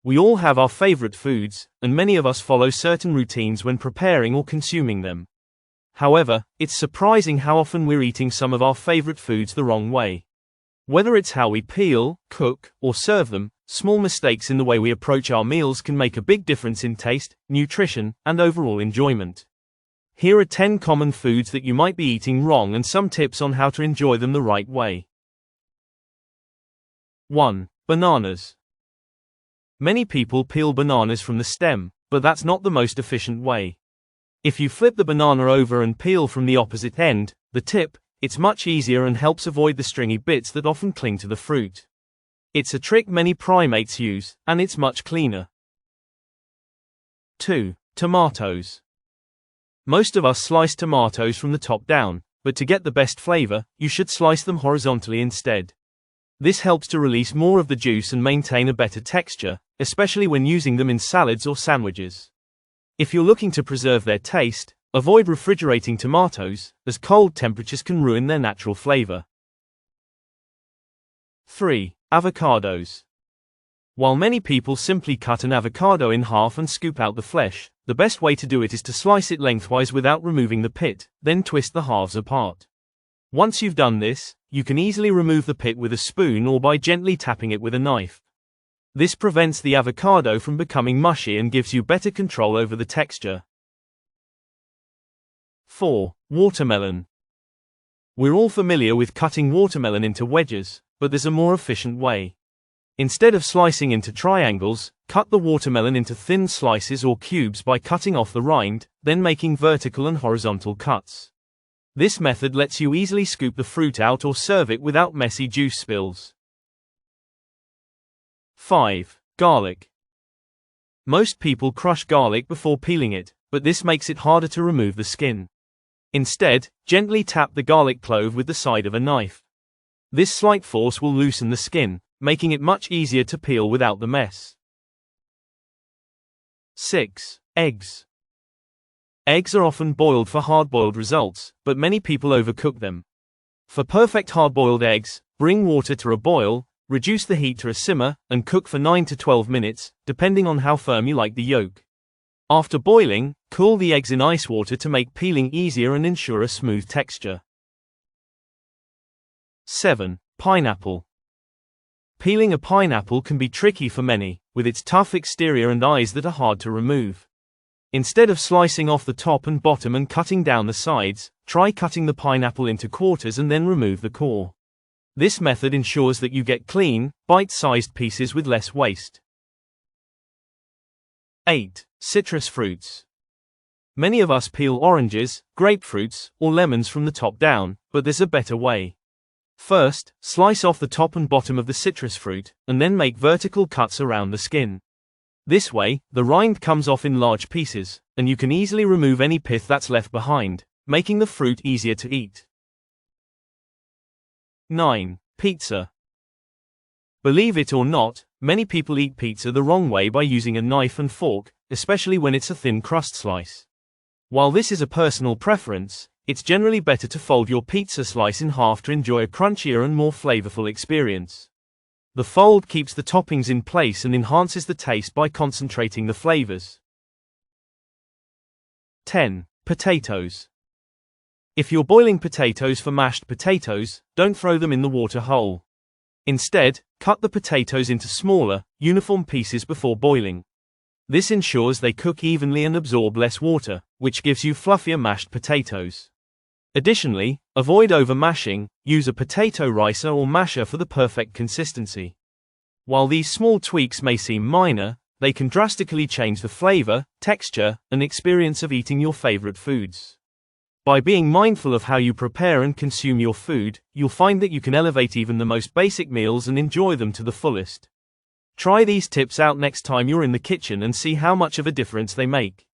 We all have our favorite foods, and many of us follow certain routines when preparing or consuming them. However, it's surprising how often we're eating some of our favorite foods the wrong way. Whether it's how we peel, cook, or serve them, small mistakes in the way we approach our meals can make a big difference in taste, nutrition, and overall enjoyment. Here are 10 common foods that you might be eating wrong and some tips on how to enjoy them the right way. 1. Bananas. Many people peel bananas from the stem, but that's not the most efficient way. If you flip the banana over and peel from the opposite end, the tip, it's much easier and helps avoid the stringy bits that often cling to the fruit. It's a trick many primates use, and it's much cleaner. 2. Tomatoes. Most of us slice tomatoes from the top down, but to get the best flavor, you should slice them horizontally instead. This helps to release more of the juice and maintain a better texture, especially when using them in salads or sandwiches. If you're looking to preserve their taste, avoid refrigerating tomatoes, as cold temperatures can ruin their natural flavor. 3. Avocados. While many people simply cut an avocado in half and scoop out the flesh, the best way to do it is to slice it lengthwise without removing the pit, then twist the halves apart. Once you've done this, you can easily remove the pit with a spoon or by gently tapping it with a knife. This prevents the avocado from becoming mushy and gives you better control over the texture. 4. Watermelon. We're all familiar with cutting watermelon into wedges, but there's a more efficient way. Instead of slicing into triangles, cut the watermelon into thin slices or cubes by cutting off the rind, then making vertical and horizontal cuts. This method lets you easily scoop the fruit out or serve it without messy juice spills. 5. Garlic. Most people crush garlic before peeling it, but this makes it harder to remove the skin. Instead, gently tap the garlic clove with the side of a knife. This slight force will loosen the skin, making it much easier to peel without the mess. 6. Eggs. Eggs are often boiled for hard-boiled results, but many people overcook them. For perfect hard-boiled eggs, bring water to a boil, reduce the heat to a simmer, and cook for 9 to 12 minutes, depending on how firm you like the yolk. After boiling, cool the eggs in ice water to make peeling easier and ensure a smooth texture. 7. Pineapple. Peeling a pineapple can be tricky for many, with its tough exterior and eyes that are hard to remove. Instead of slicing off the top and bottom and cutting down the sides, try cutting the pineapple into quarters and then remove the core. This method ensures that you get clean, bite-sized pieces with less waste. 8. Citrus fruits. Many of us peel oranges, grapefruits, or lemons from the top down, but there's a better way. First, slice off the top and bottom of the citrus fruit, and then make vertical cuts around the skin. This way, the rind comes off in large pieces, and you can easily remove any pith that's left behind, making the fruit easier to eat. 9. Pizza. Believe it or not, many people eat pizza the wrong way by using a knife and fork, especially when it's a thin crust slice. While this is a personal preference, it's generally better to fold your pizza slice in half to enjoy a crunchier and more flavorful experience. The fold keeps the toppings in place and enhances the taste by concentrating the flavors. 10. Potatoes. If you're boiling potatoes for mashed potatoes, don't throw them in the water whole. Instead, cut the potatoes into smaller, uniform pieces before boiling. This ensures they cook evenly and absorb less water, which gives you fluffier mashed potatoes. Additionally, avoid over-mashing, use a potato ricer or masher for the perfect consistency. While these small tweaks may seem minor, they can drastically change the flavor, texture, and experience of eating your favorite foods. By being mindful of how you prepare and consume your food, you'll find that you can elevate even the most basic meals and enjoy them to the fullest. Try these tips out next time you're in the kitchen and see how much of a difference they make.